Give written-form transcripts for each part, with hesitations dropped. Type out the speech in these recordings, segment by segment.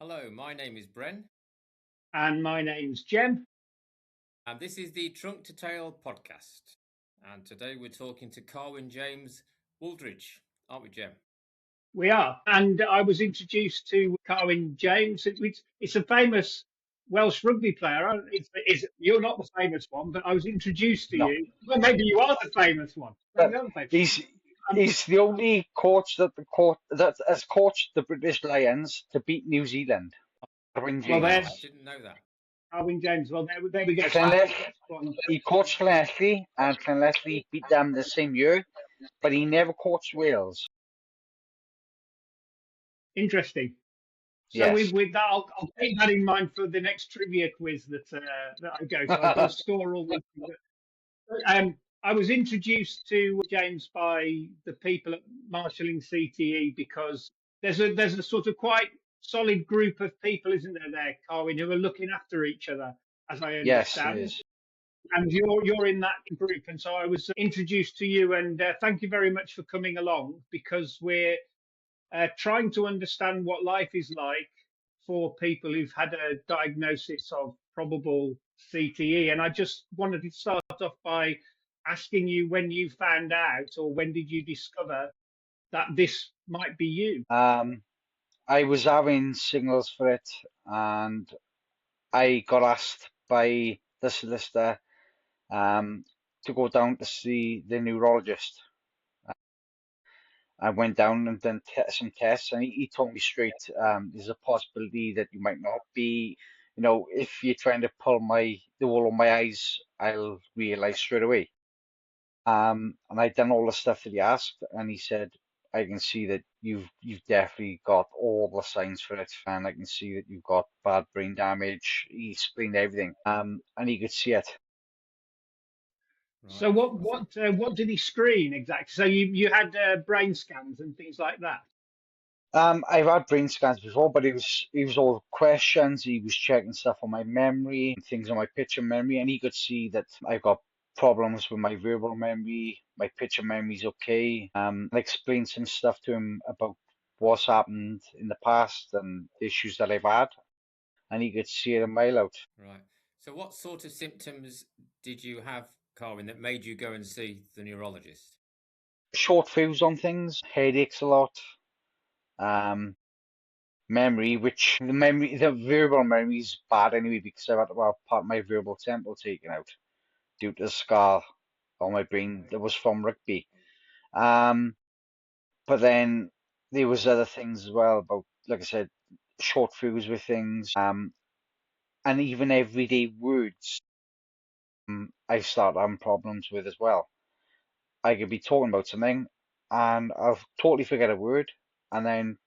Hello, my name is Bren, And my name's Jem. and this is the Trunk2Tale podcast. And today we're talking to Carwyn James Wooldridge, aren't we, Jem? We are. And I was introduced to Carwyn James. It's a famous Welsh rugby player. You're not the famous one, but I was introduced to No, you. Well, maybe you are the famous one. Maybe but you're the famous he's one. he's the only coach that has coached the British Lions to beat New Zealand. Carwyn Well, Wow, James. I there's didn't know that. Carwyn James. Well, there we go. So Clonless, that's one. he coached Clonless, and Clonless beat them the same year, but he never coached Wales. Interesting. So Yes. with that, I'll keep that in mind for the next trivia quiz that I go. So I've got to store all these things. I was introduced to James by the people at marshalling CTE because there's a sort of quite solid group of people, isn't there, Carwyn, who are looking after each other, as I Yes, it understand. is. And you're in that group, and so I was introduced to you, and thank you very much for coming along because we're trying to understand what life is like for people who've had a diagnosis of probable CTE. And I just wanted to start off by asking you when you found out or when did you discover that this might be you? I was having signals for it, and I got asked by the solicitor um, to go down to see the neurologist. I went down and done some tests, and he told me straight, there's a possibility that you might not be, if you're trying to pull the wool on my eyes, I'll realize straight away. And I'd done all the stuff that he asked, and he said, I can see that you've definitely got all the signs for it, and I can see that you've got bad brain damage. He explained everything, and he could see it. Right. So what did he screen exactly? So you had brain scans and things like that. I've had brain scans before, but it was all questions. He was checking stuff on my memory and things on my picture memory, and he could see that I've got problems with my verbal memory. My picture memory's okay. I explained some stuff to him about what's happened in the past and the issues that I've had, and he could see it a mile out. Right. So, what sort of symptoms did you have, Carwyn, that made you go and see the neurologist? Short fuse on things, headaches a lot. Memory, the verbal memory is bad anyway because I've had part of my verbal temple taken out due to a scar on my brain that was from rugby. Um, but then there was other things as well about, like I said, short fuse with things, and even everyday words, I start having problems with as well. I could be talking about something and I'll totally forget a word, and then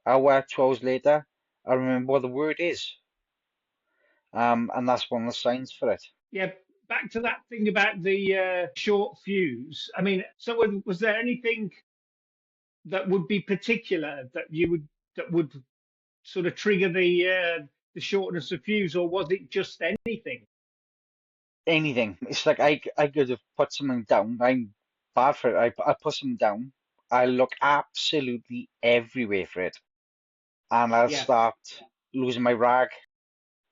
hour, 2 hours later, I remember what the word is. And that's one of the signs for it. Yeah, back to that thing about the short fuse. I mean, so was there anything that would be particular that would sort of trigger the shortness of fuse, or was it just anything? Anything. It's like I could have put something down. I'm bad for it. I put something down. I look absolutely everywhere for it, and I'll Yeah, start losing my rag,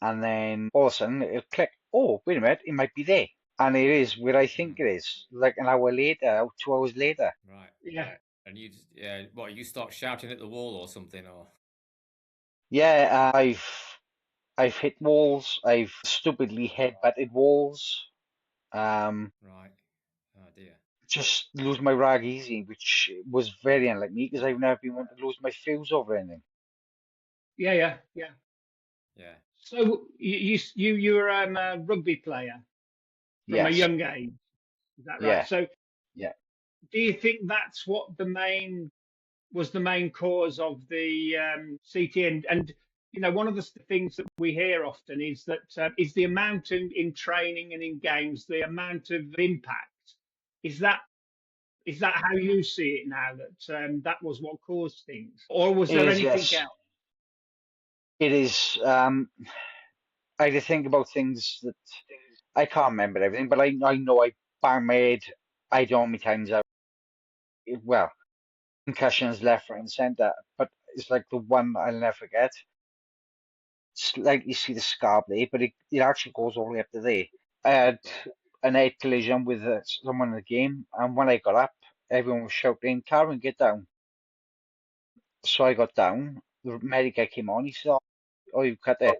and then all of a sudden it'll click. Oh, wait a minute, it might be there, and it is where I think it is. Like an hour later, or 2 hours later. Right. yeah, And you start shouting at the wall or something, or? Yeah, I've hit walls. I've stupidly headbutted walls. Um, Right. Oh dear. just lose my rag easy, which was very unlike me because I've never been one to lose my fuse over anything. yeah. Yeah. So you were a rugby player from a Yes, young age, is that right? yeah, So yeah. do you think that's what was the main cause of the CT? And one of the things that we hear often is that is the amount in training and in games, the amount of impact. Is that is that how you see it now? That that was what caused things, or was It there is, anything yes. else? It is. I had to think about things that I can't remember everything, but I know I banged my head. I don't know how many times well, concussions left, right, and centre, but it's like the one I'll never forget. like you see the scar there, but it actually goes all the way up to there. I had an head collision with someone in the game, and when I got up, everyone was shouting, "Carwyn, get down!" So I got down. The medic guy came on. He said, "Oh, you cut it."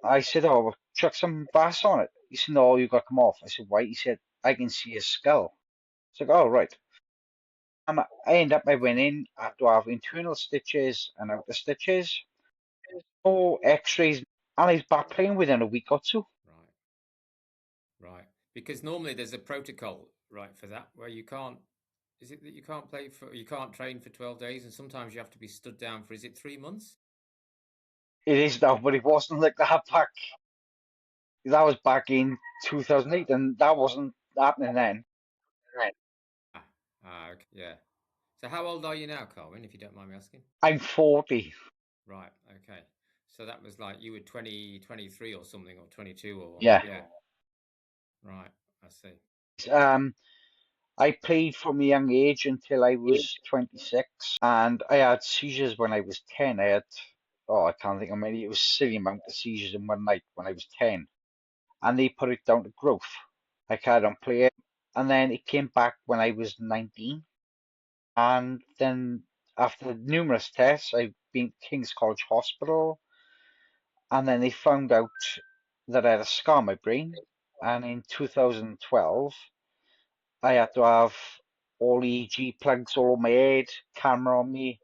I said, "Oh, well, chuck some brass on it." He said, "No, you got to come off." I said, "Why?" He said, "I can see a skull." So I go, "Oh, right." I went in. I had to have internal stitches and outer stitches. No X-rays, and he's back playing within a week or two. Right. Because normally there's a protocol, right, for that, where you can't. Is it that you can't train for 12 days, and sometimes you have to be stood down for, is it 3 months? It is now, but it wasn't like that back. That was back in 2008, and that wasn't happening then. Okay, yeah. So how old are you now, Carwyn, if you don't mind me asking? I'm 40. Right, okay. So that was like you were 23 or something, or 22, or Yeah. Right, I see. I played from a young age until I was 26, and I had seizures when I was 10. I can't think how many. It was a silly amount of seizures in one night when I was 10, and they put it down to growth. I carried on playing, and then it came back when I was 19, and then after numerous tests, I've been to King's College Hospital, and then they found out that I had a scar on my brain, and in 2012, I had to have all EEG plugs all on my head, camera on me,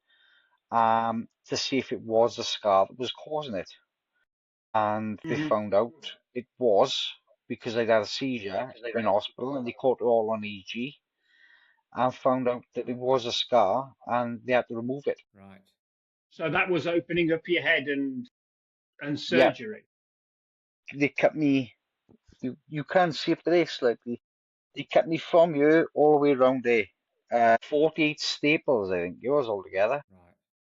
to see if it was the scar that was causing it. And they found out it was because I'd had a seizure in hospital, and they caught it all on EEG and found out that it was a scar, and they had to remove it. Right. So that was opening up your head and Yeah, surgery. they cut me. You can see up there slightly. They cut me from here all the way around there. 48 staples, I think it was altogether.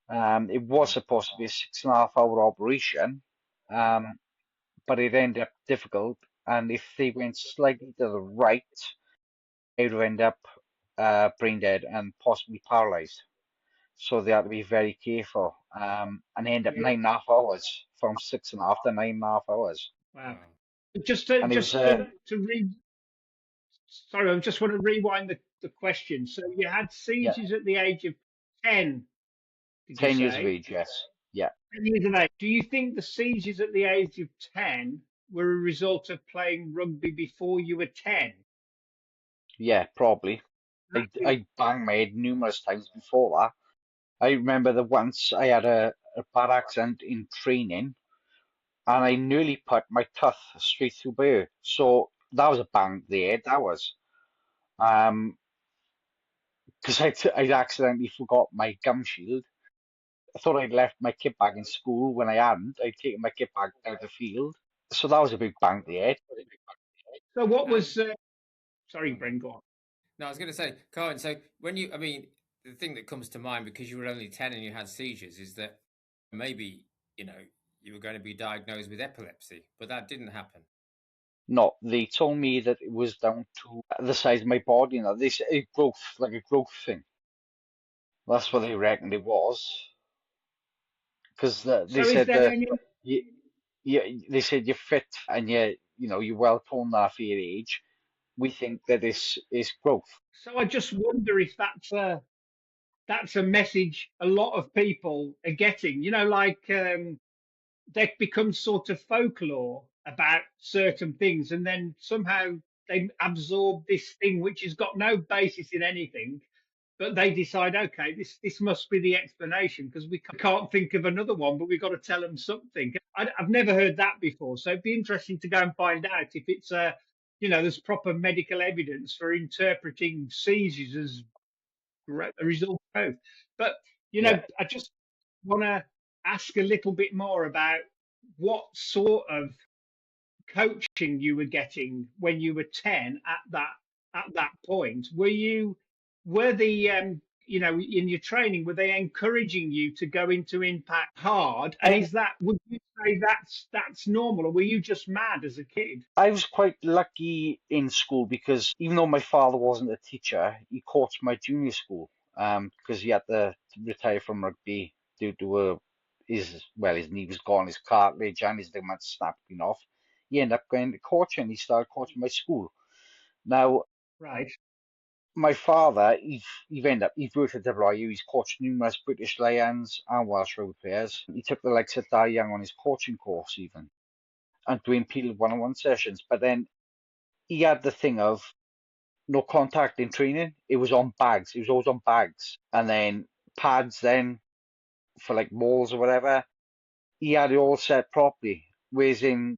Right. It was supposed to be a 6.5 hour operation, but it ended up difficult. And if they went slightly to the right, they would end up brain dead and possibly paralyzed. So they had to be very careful. And they ended up 9.5 hours, from 6.5 to 9.5 hours. Wow. Wow. Just to And it was read. Sorry, I just want to rewind the question. So you had yeah, seizures at the age of 10, did you 10 years of say? age, yes. Yeah, 10 years of age. Do you think the seizures at the age of 10 were a result of playing rugby before you were 10? yeah, probably. I banged my head numerous times before that. I remember that once I had a bad accident in training, and I nearly put my tooth straight through there. So that was a bang there. That was because I'd accidentally forgot my gum shield. I thought I'd left my kit bag in school when I hadn't. I'd taken my kit bag down the field. So that was a big bang there. So what And was, sorry, Bren, go on. no, I was going to say, Carwyn, so I mean, the thing that comes to mind, because you were only 10 and you had seizures, is that maybe, you were going to be diagnosed with epilepsy, but that didn't happen. No, they told me that it was down to the size of my body. They said it growth, like a growth thing. That's what they reckoned it was. Because they So is said there that any, you, they said you're fit and you're well toned now for your age. We think that this is growth. so I just wonder if that's a message a lot of people are getting, like, there becomes sort of folklore about certain things, and then somehow they absorb this thing which has got no basis in anything, but they decide, okay, this must be the explanation because we can't think of another one, but we've got to tell them something. I've never heard that before, so it'd be interesting to go and find out if it's there's proper medical evidence for interpreting seizures as a result of growth. But Yeah. I just want to ask a little bit more about what sort of coaching you were getting when you were 10 at that point. Were the in your training, were they encouraging you to go into impact hard? And would you say that's normal, or were you just mad as a kid? I was quite lucky in school because even though my father wasn't a teacher, he coached my junior school because he had to retire from rugby due to his knee was gone, his cartilage and his ligament snapping off. He ended up going to coaching. He started coaching my school. Now, Right. my father, he's worked at WRU. He's coached numerous British Lions and Welsh rugby players. He took the likes of Dar Young on his coaching course even, and doing Peel one-on-one sessions. But then he had the thing of no contact in training. It was on bags. It was always on bags, and then pads. Then for like balls or whatever, he had it all set properly. Whereas in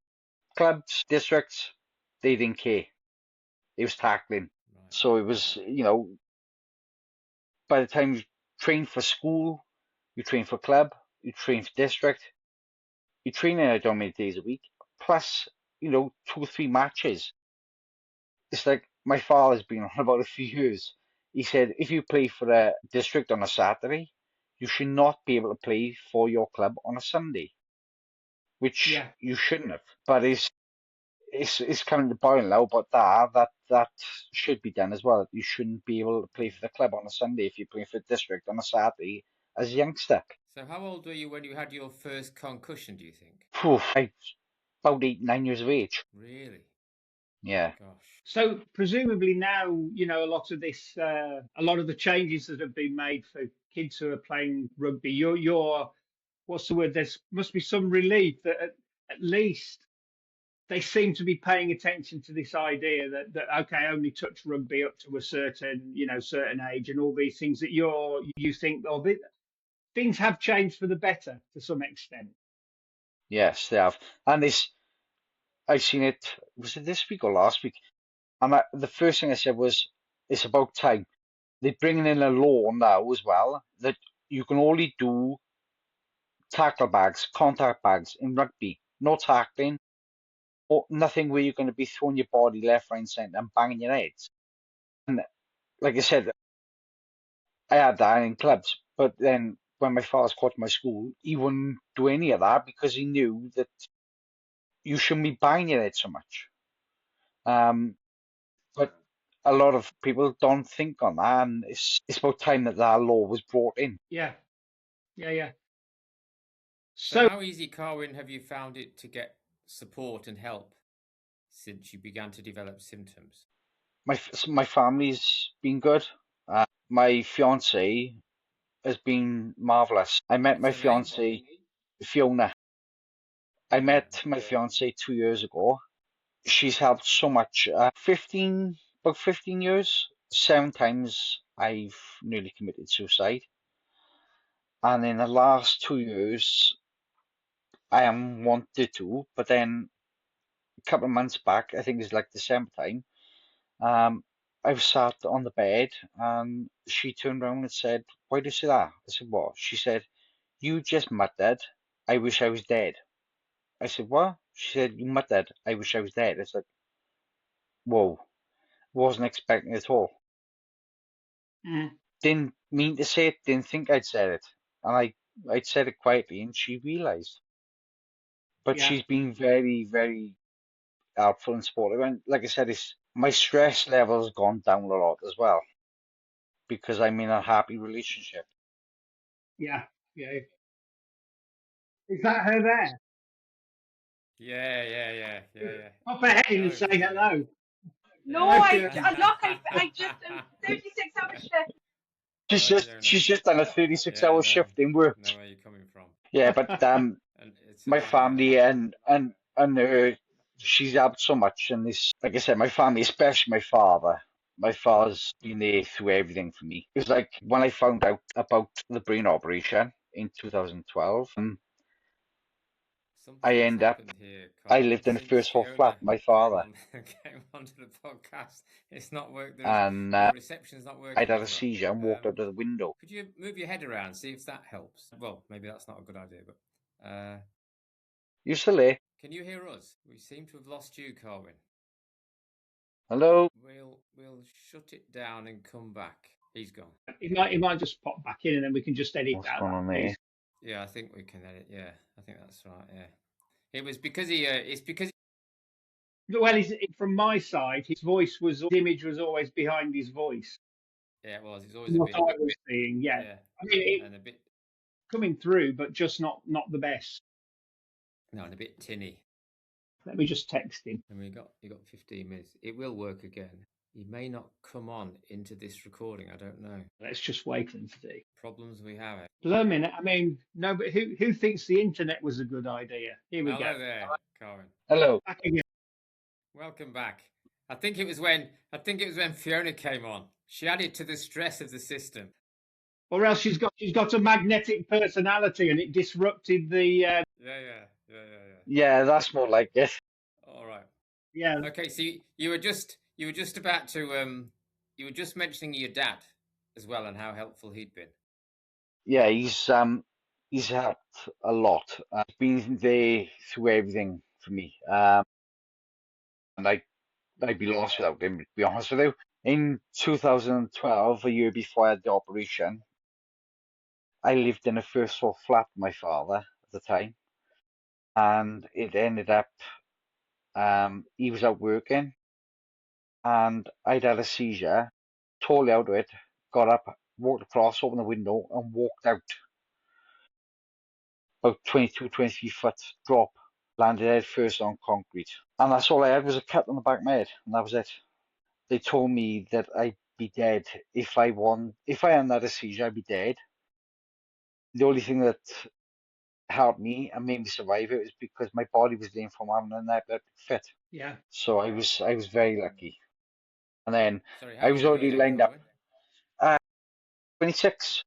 clubs, districts, they didn't care. It was tackling. Right. So it was, by the time you train for school, you train for club, you train for district, you train in how many days a week, plus, 2 or 3 matches. It's like my father's been on about a few years. He said if you play for a district on a Saturday, you should not be able to play for your club on a Sunday, which Yeah. you shouldn't have. But it's coming to boiling now about that should be done as well. You shouldn't be able to play for the club on a Sunday if you're playing for the district on a Saturday as a youngster. So how old were you when you had your first concussion, do you think? I was about 8, 9 years of age. Really? Yeah. Gosh. So presumably now, a lot of this, a lot of the changes that have been made for kids who are playing rugby, you're what's the word? There must be some relief that at least they seem to be paying attention to this idea that okay, only touch rugby up to a certain certain age, and all these things that you think things have changed for the better to some extent. Yes, they have. And I've seen it, was it this week or last week? And the first thing I said was, it's about time. They're bringing in a law now as well that you can only do tackle bags, contact bags in rugby. No tackling, or nothing where you're going to be throwing your body left, right, and centre and banging your heads. And like I said, I had that in clubs, but then when my father's coach my school, he wouldn't do any of that because he knew that you shouldn't be banging your head so much. But a lot of people don't think on that, and it's about time that law was brought in. Yeah. So how easy, Carwyn, have you found it to get support and help since you began to develop symptoms? My family's been good. My fiance has been marvelous. I met my fiance, Fiona. I met my fiance 2 years ago. She's helped so much. About 15 years, 7 times I've nearly committed suicide. And in the last 2 years, I am wanted to, but then a couple of months back, I think it's like December time, I was sat on the bed and she turned around and said, "Why do you say that?" I said, "What?" She said, "You just muttered, 'I wish I was dead.'" I said, "What?" She said, "You muttered, 'I wish I was dead.'" I said, "Whoa, wasn't expecting it at all." Didn't mean to say it, didn't think I'd said it. And I'd said it quietly and she realised. But Yeah. she's been very, very helpful and supportive. And like I said, my stress level's gone down a lot as well because I'm in a happy relationship. Yeah. Is that her there? Yeah. Pop her head in and say hello. No, Okay. I just 36-hour shift. She's just done a 36-hour shift in work. Know where you're coming from. Yeah, but And it's my amazing. family and her, she's helped so much. And this, like I said, my family, especially my father. My father's been there through everything for me. It was like when I found out about the brain operation in 2012. I end up. Here, I lived in the first floor flat. My father. Came onto the podcast. It's not worked. And the reception's not working. I'd had a seizure and walked out of the window. Could you move your head around, see if that helps? Well, maybe that's not a good idea, but You still there? Can you hear us? We seem to have lost you, Carwyn. Hello? We'll shut it down and come back. He's gone. He might just pop back in and then we can just edit What's that. going on there? Yeah, I think we can edit. Yeah, I think that's right. Yeah, it was because he. It's because. Well, from my side, his image was always behind his voice. Yeah, it was. It's always what I was seeing. Yeah. I mean, and a bit. coming through, but just not the best. No, and a bit tinny. Let me just text him. And you got 15 minutes. It will work again. He may not come on into this recording. I don't know. Let's just wait and see. Problems we have. Blimey, I mean, no, but who thinks the internet was a good idea? Here we Hello go. there, Carwyn. Hello. Back again. Welcome back. I think it was when Fiona came on. She added to the stress of the system. Or else she's got a magnetic personality and it disrupted the. Yeah. That's more like it. All right. Yeah. Okay, so you were just about to you were just mentioning your dad as well and how helpful he'd been. Yeah, he's helped a lot. He's been there through everything for me. And I'd be lost without him, to be honest with you. In 2012, a year before I had the operation, I lived in a first floor flat with my father at the time, and it ended up he was out working, and I'd had a seizure, totally out of it, got up, walked across, opened the window, and walked out. About 22, 23 foot drop, landed head first on concrete. And that's all I had was a cut on the back of my head, and that was it. They told me that I'd be dead if I hadn't had a seizure, I'd be dead. The only thing that helped me and made me survive it was because my body was lame from having an epileptic fit. Yeah. So I was very lucky. And then Sorry, I was already lined up. 26.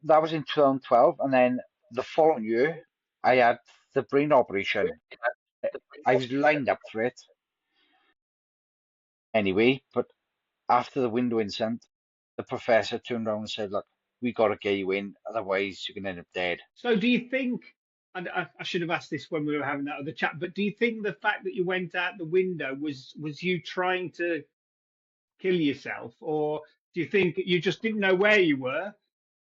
That was in 2012, and then the following year I had the brain operation. I was lined up for it anyway, but after the window incident, the professor turned around and said, "Look, we got to get you in, otherwise you're going to end up dead." So do you think, and I should have asked this when we were having that other chat, but do you think the fact that you went out the window was you trying to kill yourself, or do you think you just didn't know where you were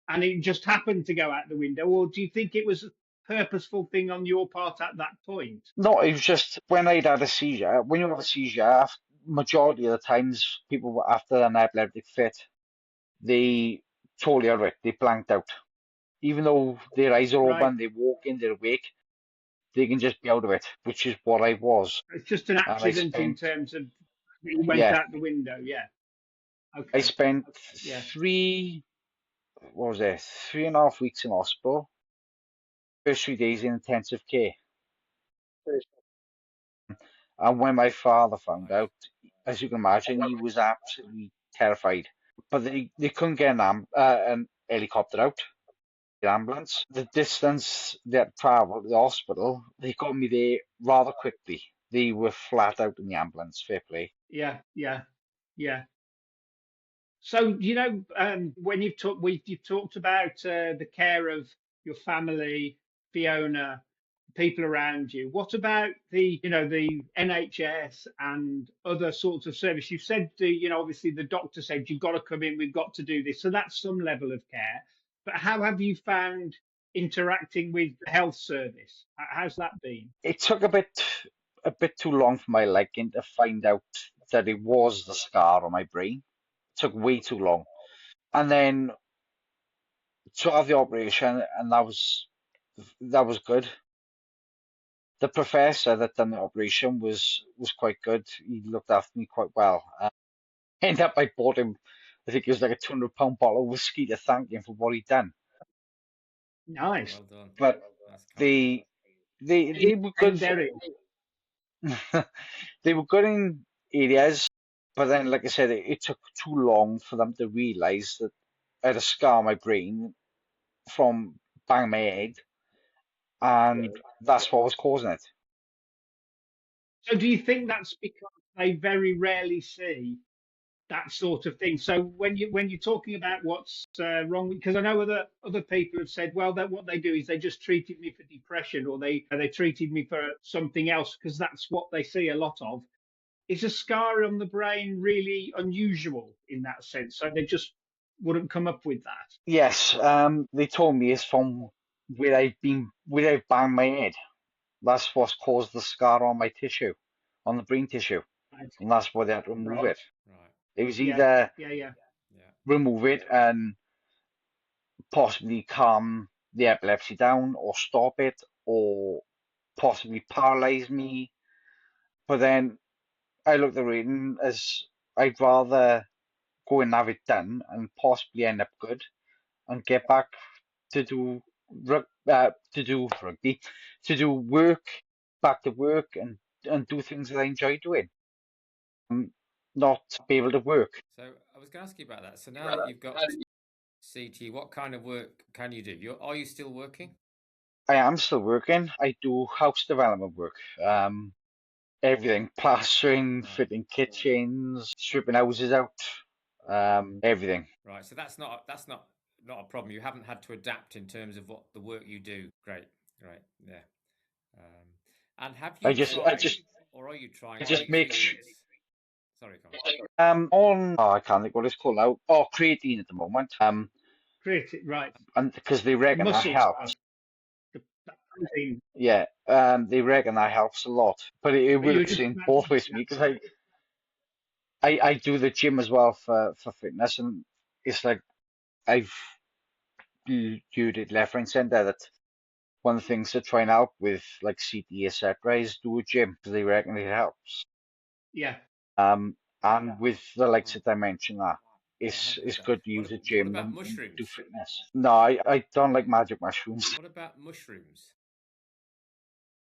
and it just happened to go out the window, or do you think it was a purposeful thing on your part at that point? No, it was just when I'd had a seizure. When you have a seizure, majority of the times, people after an epileptic fit, they totally out of it. They blanked out. Even though their eyes are open, they walk in, they're awake, they can just be out of it, which is what I was. It's just an accident in terms of you went out the window, yeah. Okay. I spent 3.5 weeks in hospital. First 3 days in intensive care. And when my father found out, as you can imagine, he was absolutely terrified. But they couldn't get an helicopter out, the ambulance. The distance they had travelled to the hospital, they got me there rather quickly. They were flat out in the ambulance, fair play. Yeah. So, when you've talked about the care of your family, Fiona, people around you. What about the NHS and other sorts of service? You said obviously the doctor said you've got to come in, we've got to do this. So that's some level of care. But how have you found interacting with the health service? How's that been? It took a bit too long for my liking to find out that it was the scar on my brain. It took way too long. And then to have the operation, and that was good. The professor that done the operation was quite good. He looked after me quite well. Ended up, I bought him, I think it was like a £200 bottle of whiskey to thank him for what he'd done. Nice. Well done. But they were good. They were good in areas, but then, like I said, it took too long for them to realise that I had a scar on my brain from banging my head, and that's what was causing it. So do you think that's because they very rarely see that sort of thing? So when you're talking about what's wrong, because I know other people have said, well, that what they do is they just treated me for depression, or they treated me for something else, because that's what they see a lot of. Is a scar on the brain really unusual in that sense? So they just wouldn't come up with that? Yes, they told me it's from where I've banged my head. That's what's caused the scar on my tissue, on the brain tissue, and that's why they had to remove it. Right. It was either remove it and possibly calm the epilepsy down or stop it or possibly paralyze me. But then I looked at reading as I'd rather go and have it done and possibly end up good and get back to do rugby, to do work, back to work and do things that I enjoy doing. Not be able to work. So I was going to ask you about that. So now that you've got CTE, what kind of work can you do? Are you still working? I am still working. I do house development work. Everything, plastering, fitting kitchens, stripping houses out, everything. Right. So that's not a problem. You haven't had to adapt in terms of what the work you do. Great. Yeah. And have you or are you trying to experience? Sorry, I can't think what it's called now. Oh, creatine at the moment. Creatine, right? And because they reckon that helps. Yeah, they reckon that helps a lot, but it works in both ways for me because I do the gym as well for fitness, and it's like I've viewed it left, right, and centre that one of the things to try and help with like CTE, etc., is do a gym because they reckon it helps. Yeah. And with the likes that I mentioned, that it's good to use a gym and do fitness. No, I don't like magic mushrooms. What about mushrooms?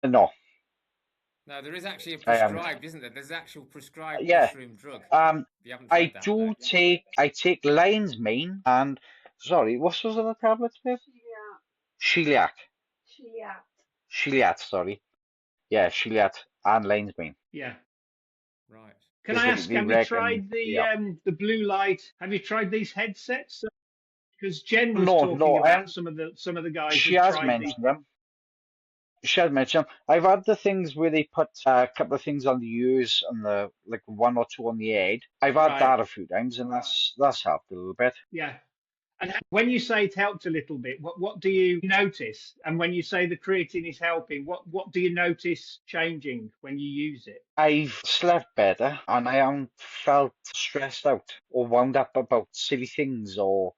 No. No, there is actually a prescribed, isn't there? There's actual prescribed mushroom drug. You haven't tried that, I take lion's mane and sorry, what was the other tablets with? Celiac. Sorry. Yeah, celiac and lion's mane. Yeah. Right. Can I ask, have you tried the blue light? Have you tried these headsets? Because Jen was talking about some of the guys. She has mentioned them. I've had the things where they put a couple of things on the ears and the like one or two on the head. I've had that a few times, and that's helped a little bit. Yeah. And when you say it helped a little bit, what do you notice? And when you say the creatine is helping, what do you notice changing when you use it? I've slept better, and I haven't felt stressed out or wound up about silly things or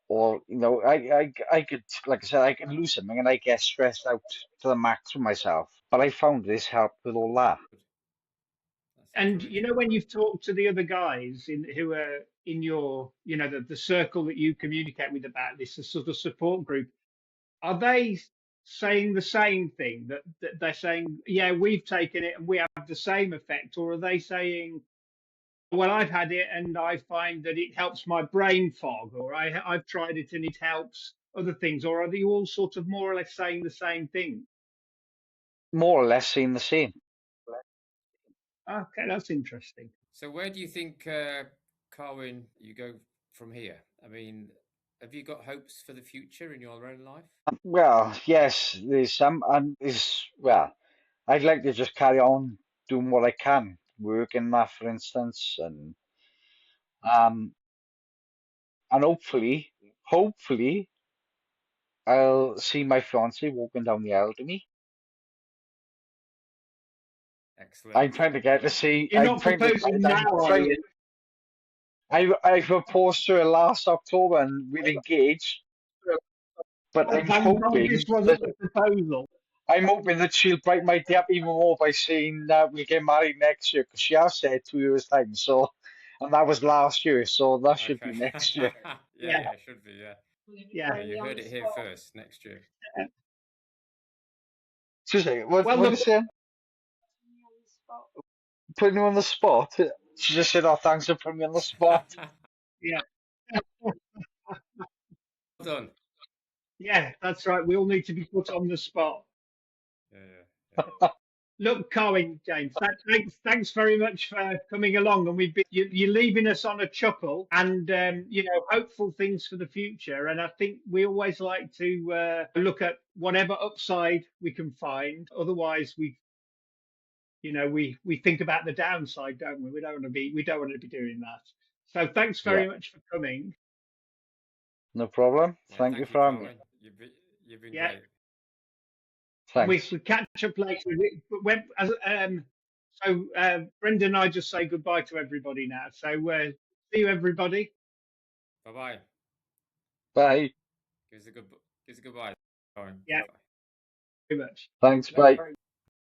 you know, I could, like I said, I can lose something and I get stressed out to the max for myself. But I found this helped with all that. And you know, when you've talked to the other guys who are in your, you know, the circle that you communicate with about this, the sort of support group, are they saying the same thing that they're saying, yeah, we've taken it and we have the same effect, or are they saying, well, I've had it and I find that it helps my brain fog, or I've tried it and it helps other things, or are they all sort of more or less saying the same thing? More or less saying the same. Okay, that's interesting. So where do you think, Carwyn, you go from here? I mean, have you got hopes for the future in your own life? Well, yes, there's some, and I'd like to just carry on doing what I can, work in that, for instance, and hopefully, I'll see my fiance walking down the aisle to me. Excellent. I'm trying to get to see. You're not proposing now, are you? I proposed to her last October and we're engaged. But I'm hoping this wasn't a proposal. I'm hoping that she'll brighten my day up even more by saying we'll get married next year, because she has said 2 years time. So, and that was last year, so that should be next year. Yeah, it should be. Yeah. You heard it here first. Next year. Susie, what are you saying? Putting you on the spot. She just said, "Oh, thanks for putting me on the spot." Yeah. Well done. Yeah, that's right. We all need to be put on the spot. Yeah. Look, Carwyn James, thanks very much for coming along, and you're leaving us on a chuckle and you know, hopeful things for the future. And I think we always like to look at whatever upside we can find. Otherwise, we think about the downside, don't we? We don't want to be doing that. So thanks very much for coming. No problem. Thank you for having me. You've been great. Thanks. We catch up later. So Brendan and I just say goodbye to everybody now. So see you, everybody. Bye-bye. Bye. Give us a good. Give us a goodbye, Carwyn. Yeah. Bye-bye. Very much. Thanks, bye.